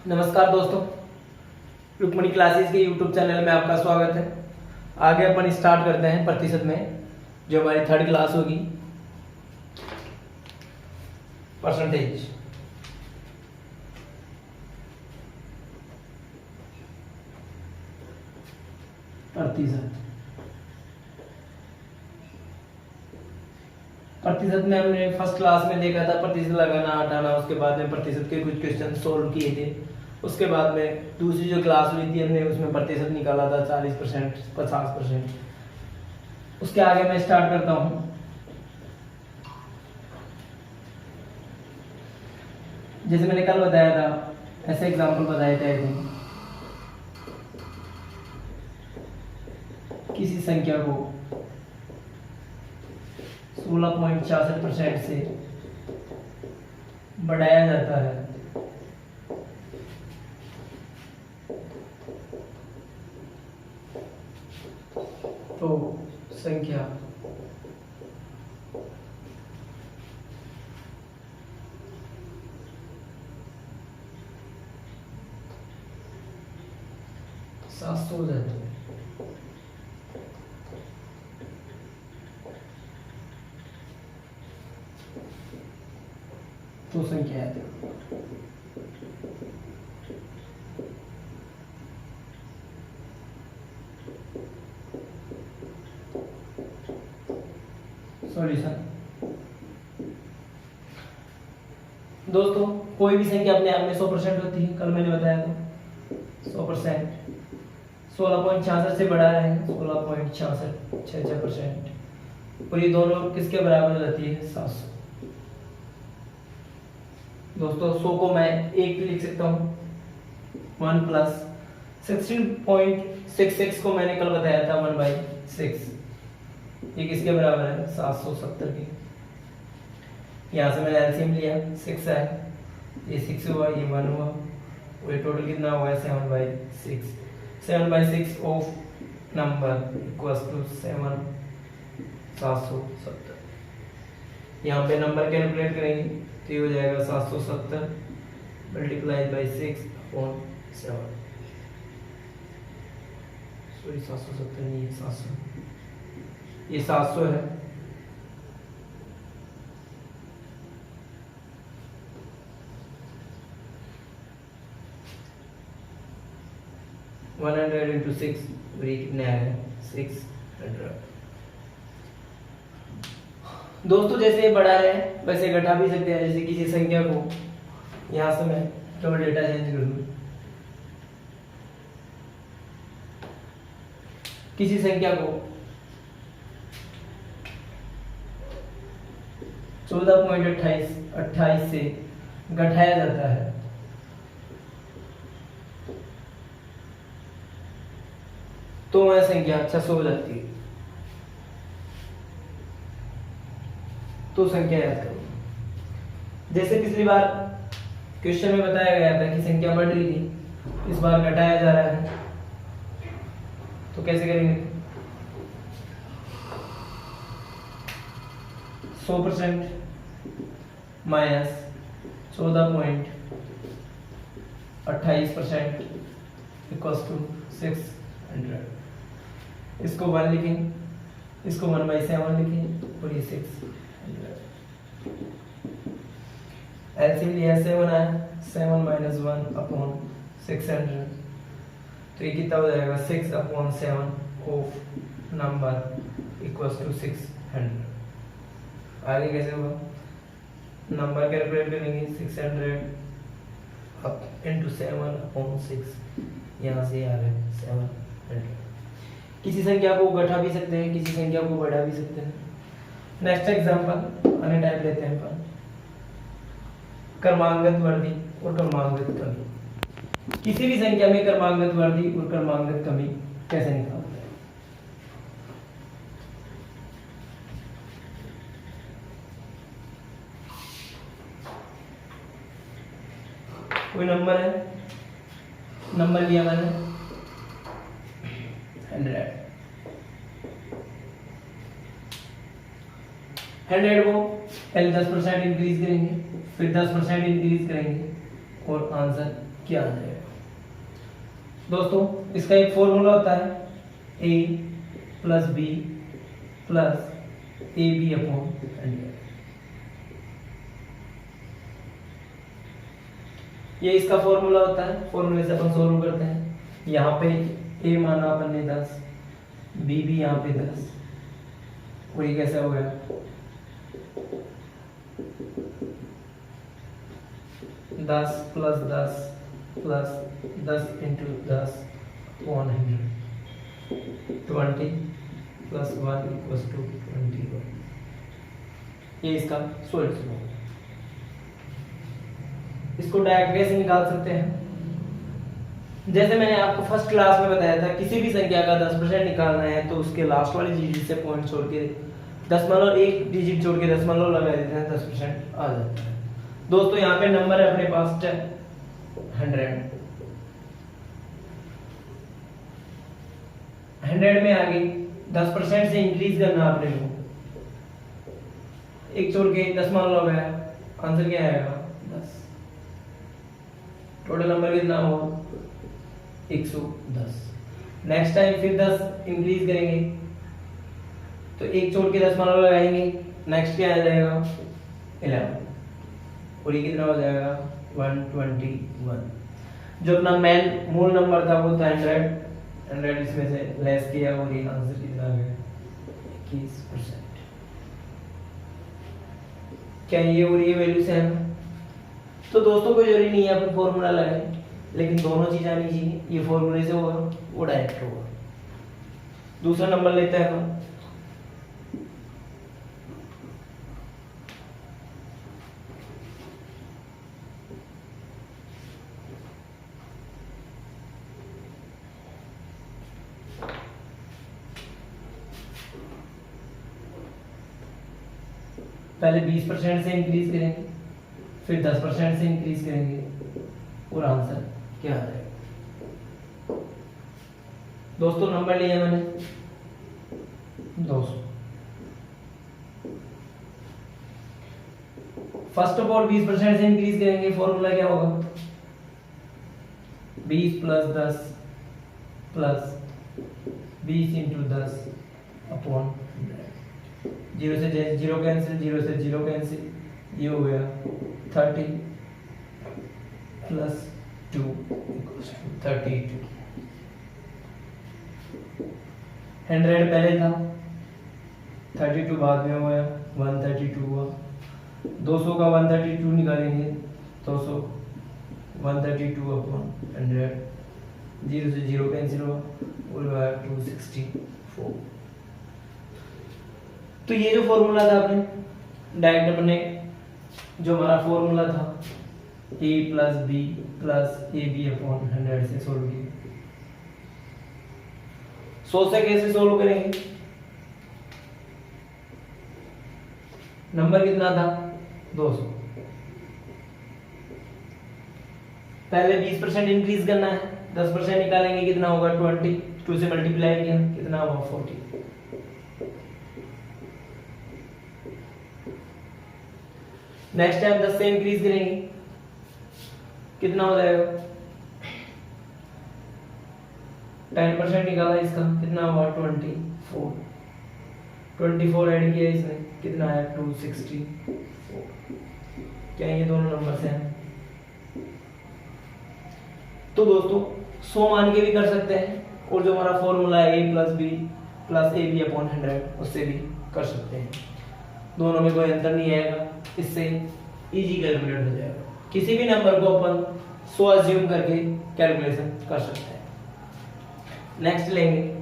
नमस्कार दोस्तों, रुक्मणी क्लासेस के यूट्यूब चैनल में आपका स्वागत है। आगे अपन स्टार्ट करते हैं प्रतिशत में, जो हमारी थर्ड क्लास होगी, परसेंटेज। प्रतिशत में हमने फर्स्ट क्लास में देखा था प्रतिशत लगाना हटाना, उसके बाद में प्रतिशत के कुछ क्वेश्चन सोल्व किए थे। उसके बाद में दूसरी जो क्लास हुई थी हमने उसमें प्रतिशत निकाला था 40%, 50%। उसके आगे मैं स्टार्ट करता हूं। जैसे मैंने कल बताया था, ऐसे एग्जांपल बताए थे। किसी संख्या को 16.66% से बढ़ाया जाता है तो संख्या सात सौ हो जाती है। तो संख्या है सॉल्यूशन। दोस्तों, कोई भी संख्या अपने आप में 100% होती है। कल मैंने बताया था 100%। 16.66 से बढ़ा रहे हैं 16.66%, और ये दोनों किसके बराबर हो जाती है? 700। दोस्तों, 100 को मैं एक भी लिख सकता हूँ, 1 प्लस 16.66 को मैंने कल बताया था 1/6। ये किसके बराबर है? 770 के। यहाँ से मैंने एलसीएम लिया, 6 है, ये 6 हुआ, ये 1 हुआ, और ये टोटल कितना हुआ है? 7/6। 7/6 ऑफ नंबर इक्वल्स टू 7, 770। यहाँ पे नंबर कैलकुलेट करेंगे तो ये हो जाएगा 770 मल्टीप्लाई बाई 6/7। सॉरी, 770 नहीं है, 700। ये 700 है। वन 100 इंटू 6, ये कितना है? 600। दोस्तों, जैसे ये बढ़ा रहे हैं वैसे घटा भी सकते हैं। जैसे किसी संख्या को, यहां से मैं थोड़ा डेटा चेंज कर दूं, किसी संख्या को 14.28 से घटाया जाता है तो वह संख्या 600 हो जाती है। तो संख्या याद करो। जैसे पिछली बार क्वेश्चन में बताया गया था कि संख्या बढ़ रही थी, इस बार घटाया जा रहा है, तो कैसे करेंगे? 100% माइनस 14.28% इक्वल्स टू 600। इसको 1 लिखें, इसको 1/7 लिखें, और ये 600। एलसीएम लिया 7 आया, 7 माइनस 1/600, तो ये कितना हो जाएगा? 6/7 ऑफ नंबर इक्वल्स टू 600। आगे कैसे होगा? नंबर कैलकुलेट करेंगे, 600 इंटू 7/6, यहाँ से आ रहा है 700। किसी संख्या को घटा भी सकते हैं, किसी संख्या को बढ़ा भी सकते हैं। नेक्स्ट एग्जांपल अन्य टाइप लेते हैं अपन, क्रमांगत वृद्धि और क्रमांगत कमी। किसी भी संख्या में क्रमांगत वृद्धि और क्रमांगत कमी कैसे निकालते हैं? कोई नंबर है, नंबर लिया मैंने 100 को पहले 10% इंक्रीज करेंगे, फिर 10% इंक्रीज करेंगे, और आंसर क्या आ जाएगा। दोस्तों इसका एक फॉर्मूला होता है a plus B plus A B upon 100। ये इसका फॉर्मूला होता है, फॉर्मूले से अपन सोल्व करते हैं। यहाँ पे a माना अपन ने 10, b भी यहाँ पे 10, और ये कैसे हो गया 10 plus 10 plus 10 into 10 100, 20 plus 1 equals to 21। ये इसका सॉल्यूशन होगा। इसको डायरेक्ट कैसे निकाल सकते हैं, जैसे मैंने आपको फर्स्ट क्लास में बताया था, किसी भी संख्या का 10% निकालना है तो उसके लास्ट वाली डिजिट से पॉइंट छोड़ के 1 डिजिट छोड़ के दशमलव लगा देते हैं, 10% आ जाता है। दोस्तों यहाँ पे नंबर है अपने पास 100 में आगे 10% से इंक्रीज करना आपने को, एक छोड़ के दशमलव है, आंसर क्या आएगा 10। टोटल नंबर कितना होगा 110। नेक्स्ट टाइम फिर 10 इंक्रीज करेंगे तो एक छोड़ के दशमलव लगाएंगे, नेक्स्ट क्या आ जाएगा 11, और ये कितना हो जाएगा 121। जो अपना मेन मूल नंबर था वो था 100 इसमें से लेस किया और ये आंसर कितना आ गया 21%। क्या ये और ये वैल्यू सेम है? तो दोस्तों कोई जरूरी नहीं है अपन फॉर्मूला लगाएं, लेकिन दोनों चीजें आनी चाहिए। ये फॉर्मूले से होगा वो डायरेक्ट होगा। दूसरा नंबर लेते हैं हम, पहले 20% से इंक्रीज करेंगे, फिर 10% से इंक्रीज करेंगे, और आंसर क्या आ जाएगा। दोस्तों नंबर लिया मैंने 200। फर्स्ट ऑफ ऑल 20% से इंक्रीज करेंगे, फॉर्मूला क्या होगा 20 प्लस 10 प्लस 20 इंटू 10 अपॉन 0 से 0 कैंसिल, 0 से 0 कैंसिल, ये हो गया 30 प्लस 2 इक्वल्स टू 32। 100 पहले था, 32 बाद में हुआ, 132 हुआ। 200 का 132 निकालेंगे, 200 132 अपॉन 100, 0 से 0 कैंसिल हुआ, और हुआ 264। तो ये जो फॉर्मूला था अपने डायरेक्ट अपने जो हमारा फॉर्मूला था a plus B plus A B upon 100 से सोल्व किया। 100 से कैसे सोल्व करेंगे, नंबर कितना था 200, पहले 20% इंक्रीज करना है, 10% निकालेंगे कितना होगा 20, 2 से मल्टीप्लाई किया कितना होगा 40। नेक्स्ट टाइम 10 से इंक्रीज करेंगे कितना हो जाएगा 10% निकाला इसका कितना हुआ 24, 24 ऐड किया इसमें कितना आया 264। क्या ये दोनों नंबर से हैं? तो दोस्तों 100 मान के भी कर सकते हैं, और जो हमारा फॉर्मूला है a plus B plus A B upon 100 उससे भी कर सकते हैं। दोनों में कोई अंतर नहीं आएगा, इससे इजी कैलकुलेट हो जाएगा। किसी भी नंबर को अपन 100 अज्यूम करके कैलकुलेशन कर सकते हैं। नेक्स्ट लेंगे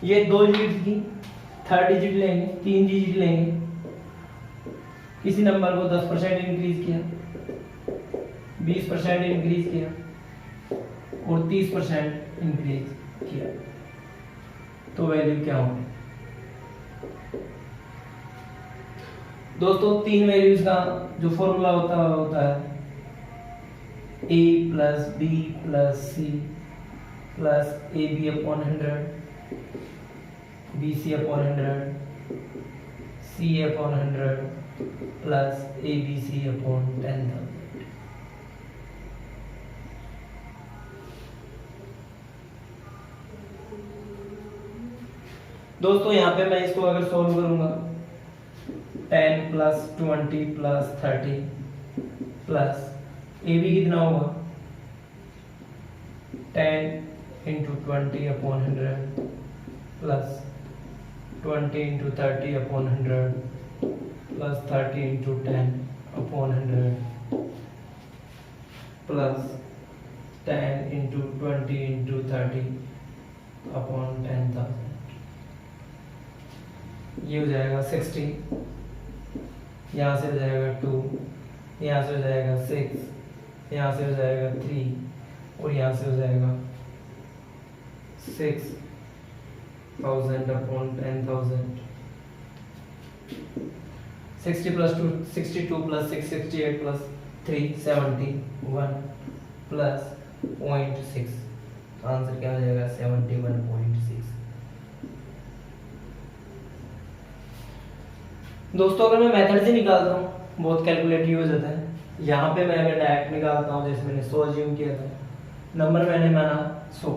ये 2 डिजिट की, 3rd डिजिट लेंगे, 3 डिजिट लेंगे। किसी नंबर को 10% इंक्रीज किया, 20% इंक्रीज किया और 30% इंक्रीज किया, तो वैल्यू क्या होगी दोस्तों? 3 वैल्यूज का जो फॉर्मूला होता है A plus B plus C plus A B upon 100, B C upon 100, C upon 100 plus A B C upon 10,000। दोस्तों यहाँ पे मैं इसको अगर सॉल्व करूंगा 10 plus 20 plus 30 plus A B कितना होगा 10 into 20 upon 100 plus 20 into 30 upon 100 plus 30 into 10 upon 100 plus 10 into 20 into 30 upon 10,000। ये हो जाएगा 60, यहाँ से हो जाएगा 2, यहाँ से हो जाएगा 6, यहाँ से हो जाएगा 3 और यहाँ से हो जाएगा 6,000 upon 10,000। 60 plus 2 62 plus 6 68 plus 3 71 plus 0.6, answer क्या हो जाएगा 71.6। दोस्तों अगर मैं मेथड से निकालता हूँ बहुत कैलकुलेटिव हो जाता है। यहाँ पे मैं अगर डायरेक्ट निकालता हूँ जैसे मैंने 100 अज्यूम किया था, नंबर मैंने माना 100,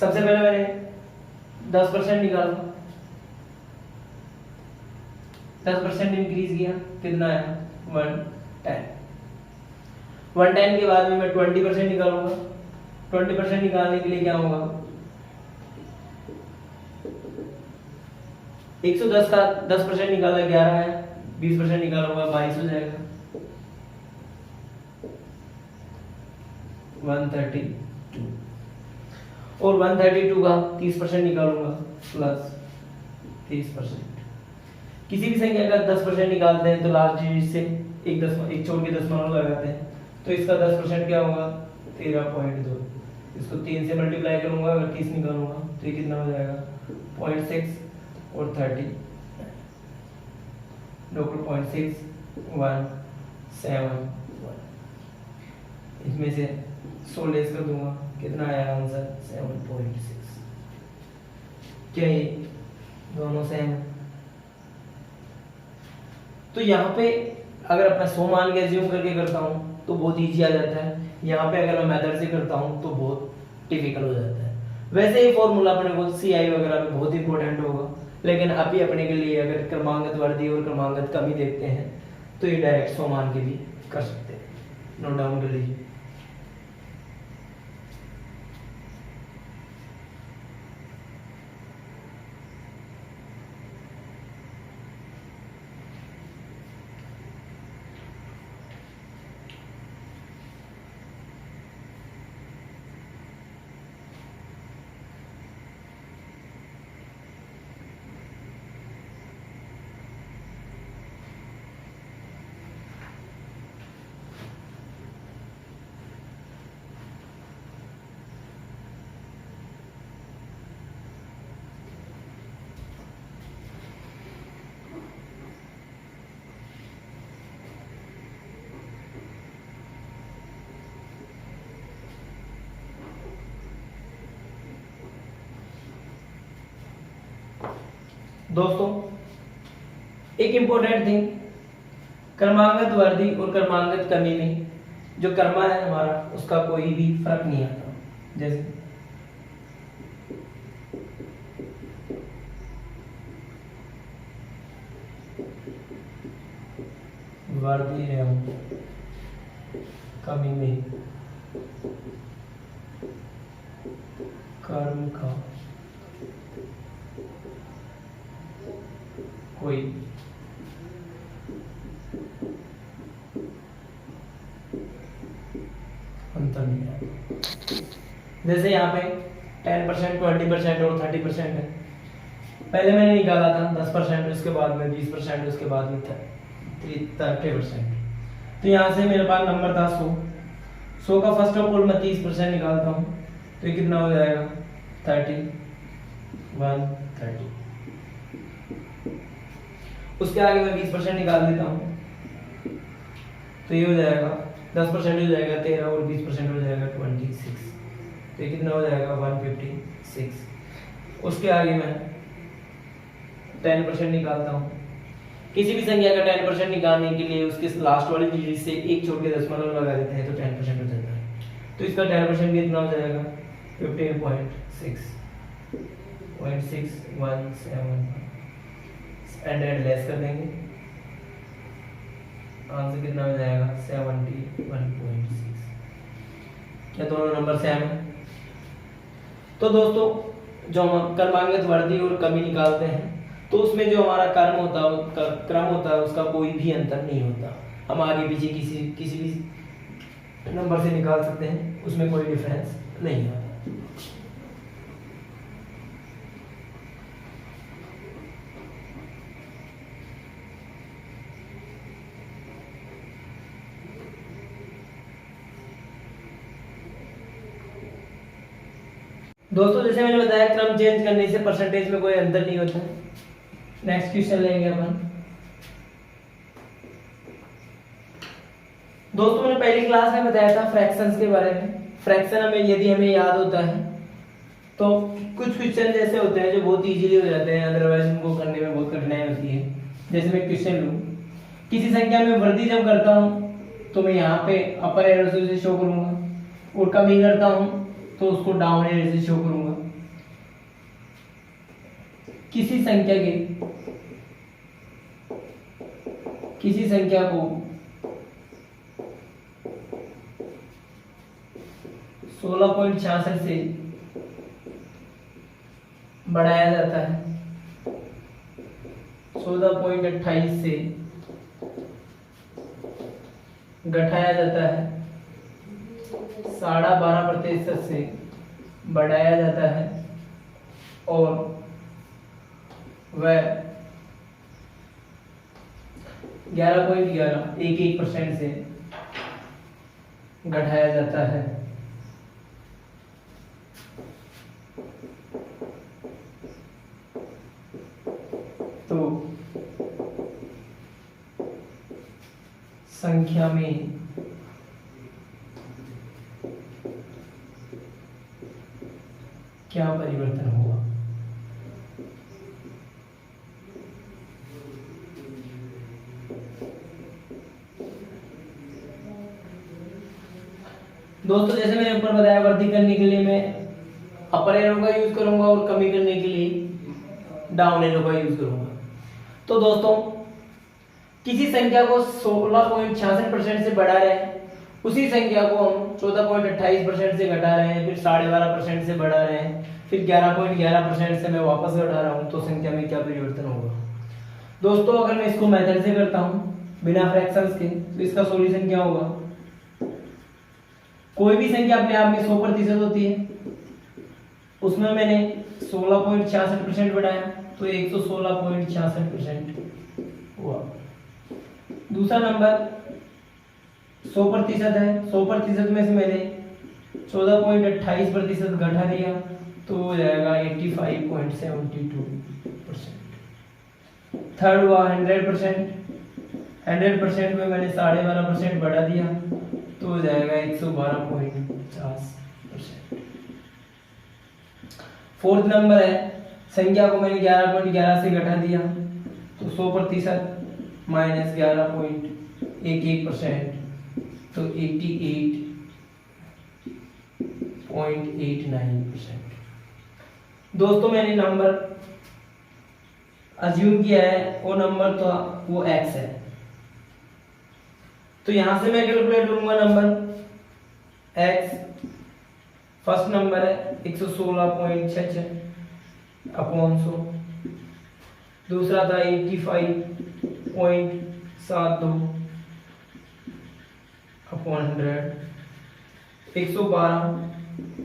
सबसे पहले मैंने 10% निकाला, 10% इंक्रीज किया, कितना आया 110। 110 के बाद में मैं 20% निकालूंगा। 20% निकालने के लिए क्या होगा 110 का 10% निकाला 11 है, 20% निकालूंगा 22 हो जाएगा 132। और 132 का 30% निकालूंगा प्लस 30%। किसी भी संख्या का 10% निकालते हैं तो लास्ट डिजिट से एक छोड़ के दशमलव लगाते हैं, तो इसका 10% क्या होगा 13.2। इसको 3 से मल्टीप्लाई करूंगा, अगर 30 निकालूंगा तो ये कितना हो जाएगा 0.6 और 30 0.6171। इसमें से 100 लेस कर दूंगा, कितना आया आंसर 7.6। क्या ये दोनों सेम है? तो यहाँ पे अगर अपना 100 मान के एज्यूम करके करता हूँ तो बहुत इजी आ जाता है। यहाँ पे अगर मैं मेथड से करता हूँ तो बहुत डिफिकल्ट हो जाता है। वैसे ये फॉर्मूला अपने को सीआई वगैरह में बहुत इंपॉर्टेंट होगा, लेकिन अभी अपने के लिए अगर क्रमांगत वर्दी और क्रमांगत कमी देखते हैं तो ये डायरेक्ट 100 मान के भी कर सकते हैं। नोट डाउन कर लीजिए। दोस्तों एक इंपॉर्टेंट थिंग, क्रमांगत वर्दी और क्रमांगत कमी में जो कर्मा है हमारा उसका कोई भी फर्क नहीं आता। जैसे वर्दी है कमी में कर्म का कोई अंतर नहीं है। जैसे यहाँ पे 10%, 20% और 30% है। पहले मैंने निकाला था 10%, उसके बाद में 20%, उसके बाद में 30%। तो यहाँ से मेरे पास नंबर था 100 का फर्स्ट ऑफ ऑल मैं 30% निकालता हूँ तो ये कितना हो जाएगा 30, 130। उसके आगे मैं 20% निकाल देता हूँ, तो ये हो जाएगा 10% हो जाएगा 13 और 20% हो जाएगा 26। तो ये कितना हो जाएगा 156। उसके आगे मैं 10% निकालता हूँ। किसी भी संख्या का 10% निकालने के लिए उसके लास्ट वाली डिजिट से एक छोड़ के दशमलव लगा देते हैं तो 10% हो जाता है। तो इसका 10% भी इतना हो जाएगा 15.6.617 एंड लेस कर देंगे, आंसर कितना हो जाएगा 71.6। क्या दोनों नंबर सेम है? तो दोस्तों जो हम क्रमांकित वृद्धि और कमी निकालते हैं तो उसमें जो हमारा क्रम होता है उसका कोई भी अंतर नहीं होता। हम आगे पीछे किसी भी नंबर से निकाल सकते हैं, उसमें कोई डिफरेंस नहीं आता। दोस्तों जैसे मैंने बताया क्रम चेंज करने से परसेंटेज में कोई अंतर नहीं होता। नेक्स्ट क्वेश्चन लेंगे अपन। दोस्तों मैंने पहली क्लास में बताया था फ्रैक्शंस के बारे में। फ्रैक्शन यदि हमें याद होता है तो कुछ क्वेश्चन जैसे होते हैं जो बहुत इजीली हो जाते हैं, अदरवाइज उनको करने में बहुत कठिनाई होती है। जैसे मैं क्वेश्चन लूं, किसी संख्या में वृद्धि जब करता हूं तो मैं यहाँ पे अपर एरो से शो करूंगा और कमी करता हूं तो उसको डाउन एरो से शो करूंगा। किसी संख्या को 16.66 से बढ़ाया जाता है, 14.28 से घटाया जाता है, 12.5% से बढ़ाया जाता है और वह 11.11% से घटाया जाता है। तो संख्या में क्या परिवर्तन होगा? दोस्तों जैसे मैंने ऊपर बताया वृद्धि करने के लिए मैं अपर एरो का यूज करूंगा और कमी करने के लिए डाउन एरो का यूज करूंगा। तो दोस्तों किसी संख्या को 16.66% से बढ़ा रहे हैं, उसी संख्या को हम 14.28% से घटा रहे हैं, फिर 12.5% से बढ़ा रहे हैं, फिर 11.11% से मैं वापस घटा रहा हूं, तो संख्या में क्या परिवर्तन होगा? दोस्तों अगर मैं इसको मेथड से करता हूं बिना फ्रैक्शंस के तो इसका सॉल्यूशन क्या होगा? कोई भी संख्या अपने आप में 100% होती है, उसमें मैंने 16.66% बढ़ाया तो 116.66% हुआ। दूसरा नंबर 100% है, 100% में से मैंने 14.28% घटा दिया तो हो जाएगा 85.72%। थर्ड हुआ 100%, 100% में मैंने 12.5% बढ़ा दिया तो हो जाएगा 112.50%। फोर्थ नंबर है, संख्या को मैंने 11.11 से घटा दिया तो 100% माइनस 11.11% तो 88.89%। दोस्तों मैंने नंबर अज्यूम किया है, वो नंबर तो वो x है, तो यहां से मैं कैलकुलेट करूंगा नंबर x। फर्स्ट नंबर है 116.66 अपॉन 100, दूसरा था 85.72 अपॉन 100,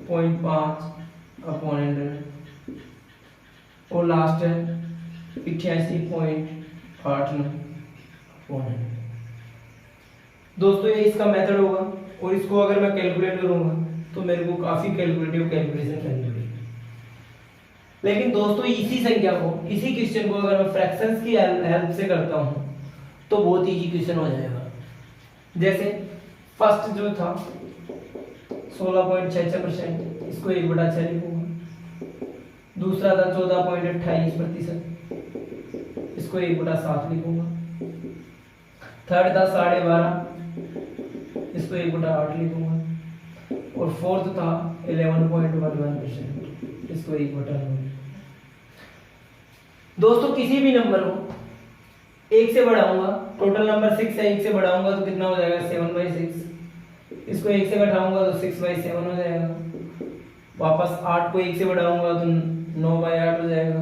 112.5 अपॉन 100 और लास्ट है 88.89 अपॉन 100। दोस्तों ये इसका मेथड होगा और इसको अगर मैं कैलकुलेट करूंगा तो मेरे को काफी कैलकुलेशन करनी पड़ेगी। लेकिन दोस्तों इसी संख्या को, इसी क्वेश्चन को अगर मैं फ्रैक्शंस की हेल्प से करता हूं तो बहुत इजी क्वेश्चन हो जाएगा। जैसे फर्स्ट जो था 16.66%, इसको 1/6 लिखूंगा। दूसरा था 14.28%, इसको 1/7 लिखूंगा। थर्ड था 12.5, इसको 1/8 लिखूंगा। और फोर्थ था 11.11%, इसको 1/9। दोस्तों किसी भी नंबर को 1 से बढ़ाऊंगा, टोटल नंबर 6 है, 1 से बढ़ाऊंगा तो कितना हो जाएगा 7/6। इसको 1 से घटाऊंगा तो 6/7 हो जाएगा। वापस 8 को 1 से बढ़ाऊंगा तो 9/8 हो जाएगा।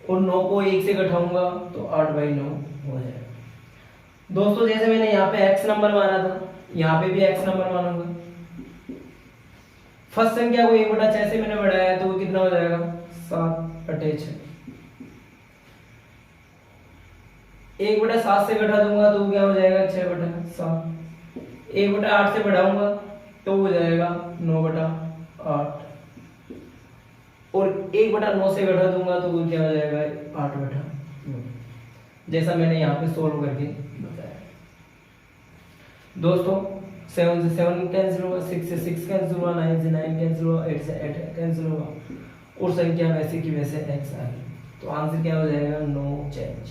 और 9 को 1 से घटाऊंगा तो 8/9 हो जाएगा। दोस्तों जैसे मैंने यहाँ पे x नंबर माना था, यहाँ पे भी x नंबर मानूंगा। फर्स्ट संख्या को 1/6 से मैंने बढ़ाया तो वो कितना हो जाएगा 7/6। 1/7 से घटा दूंगा तो क्या हो जाएगा 6/7। 1/8 से बढ़ाऊंगा तो हो जाएगा 9/8। और 1/9 से घटा दूंगा तो वो क्या हो जाएगा 8/9, जैसा मैंने यहाँ पे सोल्व करके बताया। दोस्तों 7 से 7 कैंसिल हुआ, 6 से 6 कैंसिल हुआ, 9 से 9 कैंसिल हुआ, 8 से 8 कैंसिल हुआ और संख्या वैसे की वैसे x आ गई। तो आंसर क्या हो जाएगा नो चेंज।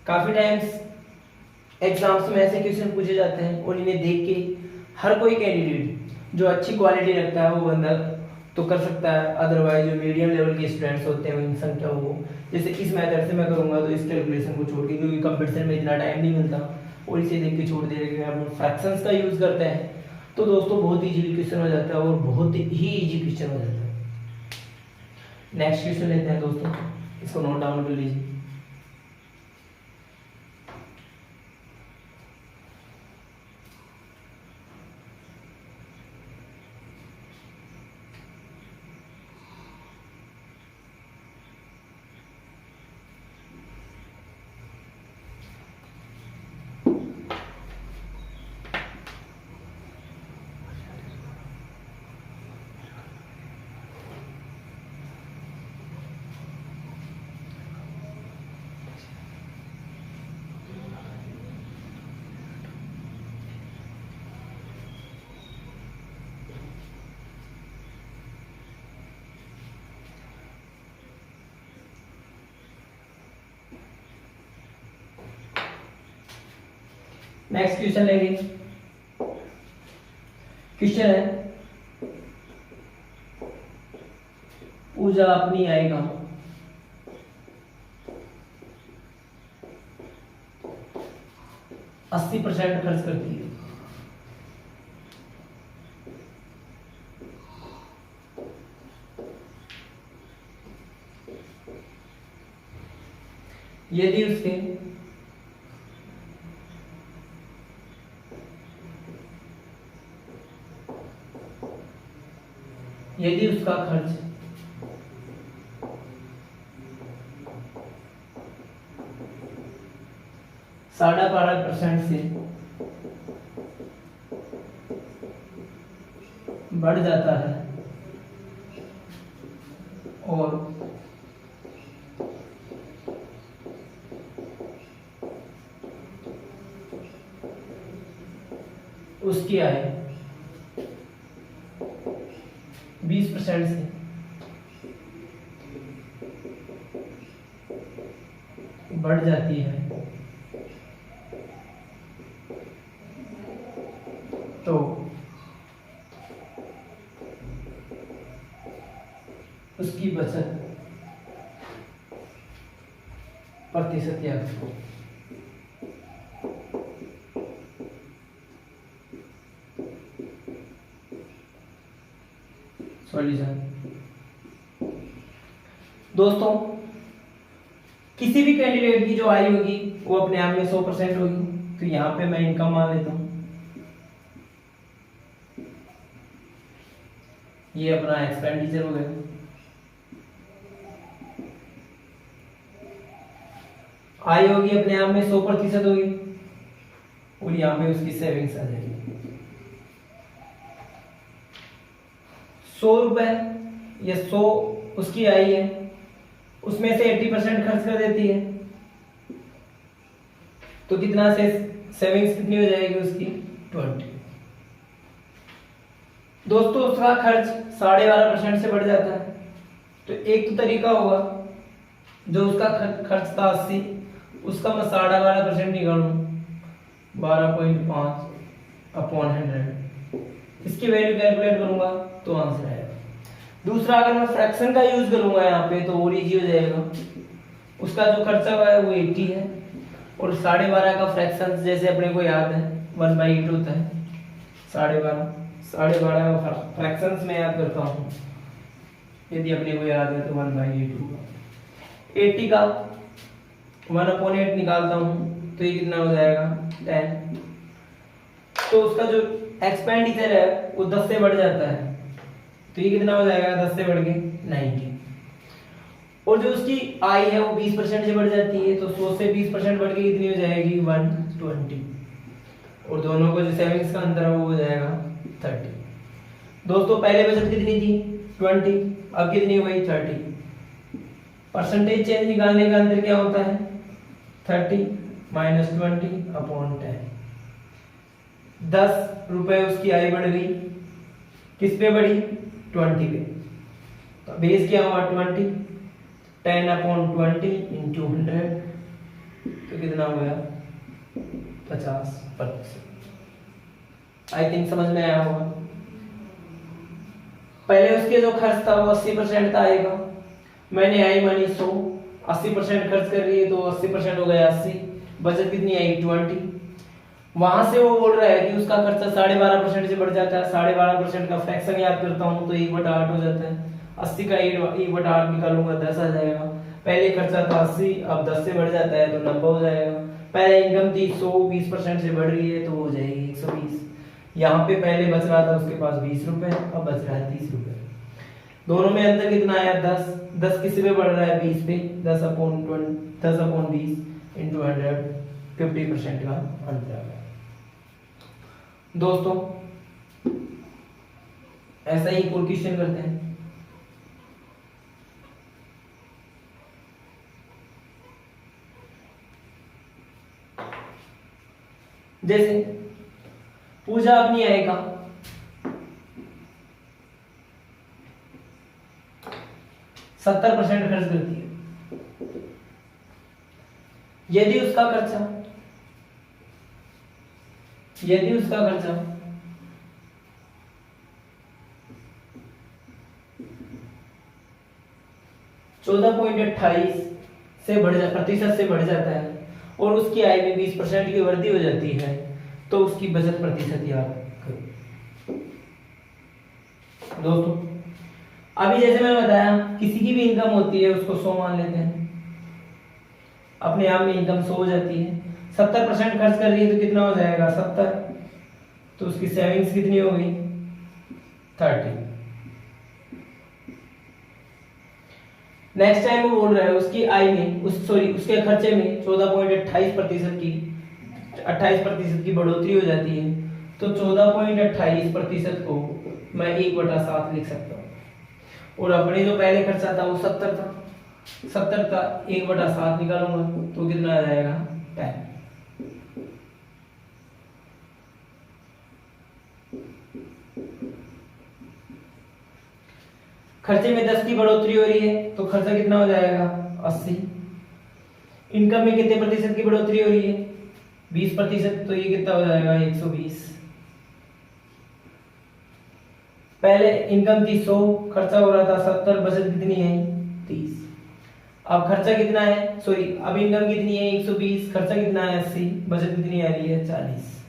काफी टाइम्स एग्जाम्स में ऐसे क्वेश्चन पूछे जाते हैं और इन्हें देख के हर कोई कैंडिडेट जो अच्छी क्वालिटी रखता है वो बंदा तो कर सकता है। अदरवाइज जो मीडियम लेवल के स्टूडेंट्स होते हैं इन संख्याओं को, जैसे इस मेथड से मैं करूंगा तो इस कैलकुलेशन को छोड़ के, क्योंकि कंपटीशन में इतना टाइम नहीं मिलता और इसे देख के छोड़ दे रहे हैं, आप फ्रैक्शंस का यूज करते हैं तो दोस्तों बहुत इजी क्वेश्चन हो जाता है और बहुत ही इजी क्वेश्चन हो जाता है। नेक्स्ट क्वेश्चन लेते हैं दोस्तों, इसको नोट डाउन कर लीजिए। नेक्स्ट क्वेश्चन लेंगे। क्वेश्चन है पूजा अपनी आय का 80% खर्च करती है। यदि उसका खर्च 12.5% से बढ़ जाता है और उसकी आय 20% से बढ़ जाती है तो उसकी बचत प्रतिशत क्या है? सॉल्यूशन दोस्तों, किसी भी कैंडिडेट की जो आय होगी वो अपने आप में 100% होगी। तो यहां पे मैं इनकम मान लेता हूं, ये अपना एक्सपेंडिचर हो गया। आय होगी अपने आप में 100% होगी और यहाँ पे उसकी सेविंग्स आ जाएगी 100 रुपए, ये 100 उसकी आई है, उसमें से 80% खर्च कर देती है, तो कितना से सेविंग्स कितनी हो जाएगी उसकी 20। दोस्तों उसका खर्च 12.5% से बढ़ जाता है, तो एक तो तरीका होगा, जो उसका खर्च था 80, उसका मैं 12.5% निकालूं 12.5/100, इसकी वैल्यू कैलकुलेट करूंगा तो आंसर आएगा। दूसरा, अगर मैं फ्रैक्शन का यूज करूंगा यहाँ पे तो और इजी हो जाएगा। उसका जो खर्चा हुआ है वो 80 है, और 12.5 का फ्रैक्शन जैसे अपने को याद है 1/8 होता है। 12.5 का फ्रैक्शंस में याद करता हूँ, यदि अपने को याद है तो 1/8 होगा। 80 का 1/8 निकालता हूँ तो ये कितना हो जाएगा 10। तो उसका जो एक्सपेंडिचर है वो 10 से बढ़ जाता है, तो ये कितना हो जाएगा 10 से बढ़ के 90। और जो उसकी आय है वो 20% से बढ़ जाती है, तो 100 से 20% बढ़ के कितनी हो जाएगी 120। और दोनों को जो सेविंग्स का अंतर है वो हो जाएगा 30। दोस्तों पहले बचत कितनी थी 20, अब कितनी हो गई 30। परसेंटेज चेंज निकालने का अंतर क्या होता है 30 माइनस 20/10। 10 रुपए उसकी आय बढ़ गई, किस पे बढ़ी 20 पे, तो बेस क्या हुआ 20, 10/20 इंटू 100, तो कितना हो गया 50%। आई थिंक समझ में आया होगा। पहले उसके जो खर्च था वो 80% का आएगा, मैंने आई मानी 100, 80% खर्च कर रही है तो 80% हो गया 80, बचत कितनी आई 20। वहां से वो बोल रहा है कि उसका खर्चा 12.5% से बढ़ जाता है। 12.5% का फ्रैक्शन याद करता हूँ तो 1/8 हो जाता है। 80 का 1/8 निकालूंगा 10 आ जाएगा। पहले खर्चा था 80, अब 10 से बढ़ जाता है तो 90 हो जाएगा। पहले इनकम थी 100, 20% से बढ़ रही है तो हो जाएगी 120। यहाँ पे पहले बच रहा था उसके पास 20 रुपए, अब बच रहा है 30 रुपए। दोनों में अंतर कितना आया 10। 10 किसी पे बढ़ रहा है 20 पे, 10/20 इंटू 100, 50% का अंतर आ गया। दोस्तों ऐसा ही कोई क्वेश्चन करते हैं। जैसे पूजा अपनी आय का 70% खर्च करती है। यदि उसका खर्चा 14.28 से प्रतिशत से बढ़ जाता है और उसकी आय में 20% की वृद्धि हो जाती है, तो उसकी बचत प्रतिशत याद करो। दोस्तों अभी जैसे मैंने बताया किसी की भी इनकम होती है उसको 100 मान लेते हैं, अपने आप में इनकम 100 हो जाती है। 70% खर्च कर रही है तो कितना हो जाएगा 70, तो उसकी सेविंग्स कितनी हो गई 30। नेक्स्ट टाइम वो बोल रहा है उसकी आय में उसके खर्चे में 14.28% की बढ़ोतरी हो जाती है, तो 14.28% को मैं 1/7 लिख सकता हूँ। और अपने जो पहले खर्चा था वो 70 था, 70 का 1/7 निकालूंगा तो कितना आ जाएगा 10। खर्चे में 10 की बढ़ोतरी हो रही है तो खर्चा कितना हो जाएगा 80। इनकम में कितने प्रतिशत की बढ़ोतरी हो रही है 20%, तो ये कितना हो जाएगा 120। पहले इनकम थी 100, खर्चा हो रहा था 70, बचत कितनी है 30। अब खर्चा कितना है अब इनकम कितनी है 120, खर्चा कितना है 80, बचत कितनी आ रही है 40।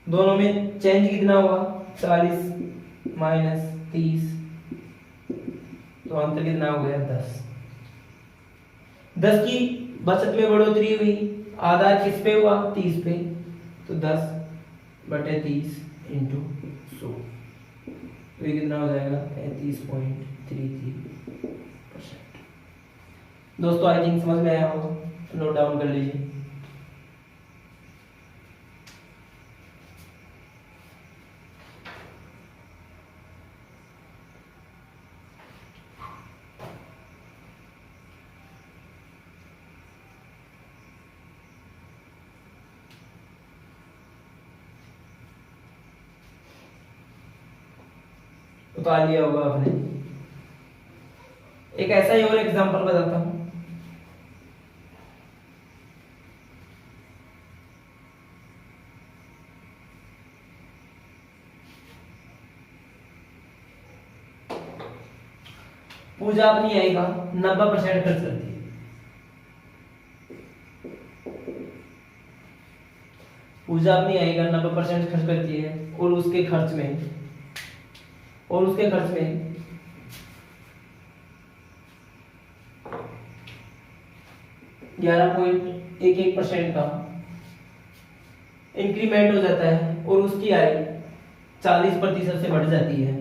दोनों में चेंज कितना होगा 40 माइनस 30, तो अंतर कितना हो गया 10। 10 की बचत में बढ़ोतरी हुई, आधा किस पे हुआ 30 पे, तो 10/30 इंटू 100, तो ये कितना हो जाएगा 33.33%। दोस्तों आई थिंक समझ में आया होगा, नोट डाउन कर लीजिए। उतार लिया होगा आपने। एक ऐसा ही और एग्जांपल बताता हूं। पूजा अपनी आई का 90% खर्च करती है। पूजा अपनी आई का 90% खर्च करती है और उसके खर्च में 11.11% का इंक्रीमेंट हो जाता है और उसकी आय 40% से बढ़ जाती है।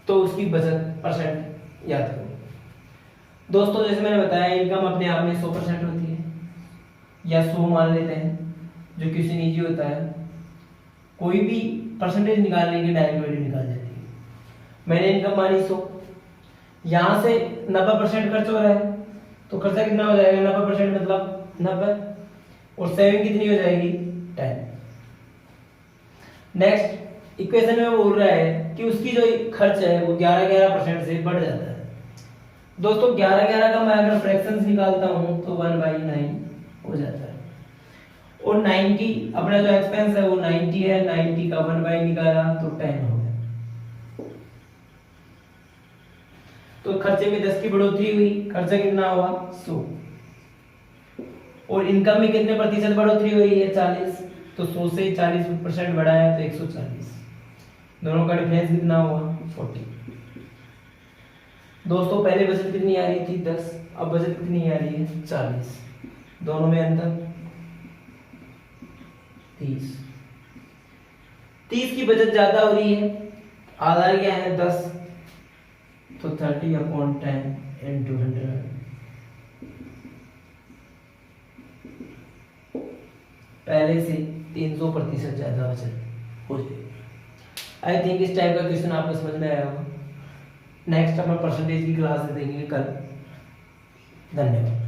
तो उसकी बचत परसेंट याद करो। दोस्तों जैसे मैंने बताया, इनकम अपने आप में 100% होती है या 100 मान लेते हैं, जो क्वेश्चन इजी होता है। कोई भी परसेंटेज निकालने की डायरेक्ट वैल्यू निकाल जाती है। मैंने इनकम मानी 100, यहां से 90% खर्च हो रहा है, तो खर्चा कितना हो जाएगा? 90% मतलब 90, और सेविंग कितनी हो जाएगी? 10। नेक्स्ट इक्वेशन में बोल रहा है कि उसकी जो खर्च है वो 11% से बढ़ जाता है। दोस्तों 11 का मैं अगर फ्रैक्शंस निकालता हूं तो 1/9 हो जाता है। और 90 अपना जो एक्सपेंस है वो 90 है, 90 का 1/9 निकाला तो 10 हो गया। तो खर्चे में 10 की बढ़ोतरी हुई, खर्चा कितना हुआ? 100। और इनकम में कितने प्रतिशत बढ़ोतरी हुई है? 40। तो 100 से 40% बढ़ा है तो 140। दोनों का डिफरेंस कितना हुआ? 40। दोस्तों पहले बचत कितनी आ रही थी? 10। अब बचत कितनी आ रही है? 40। दोनों में अंतर 30। 30 की बचत ज्यादा हो रही है, आधार क्या है? 10, तो 30/10 into 100। पहले से 300% ज्यादा बचत हो जाएगी। आई थिंक इस टाइप का क्वेश्चन आपको समझ में आया होगा। नेक्स्ट अपन परसेंटेज की क्लास देंगे कल। धन्यवाद।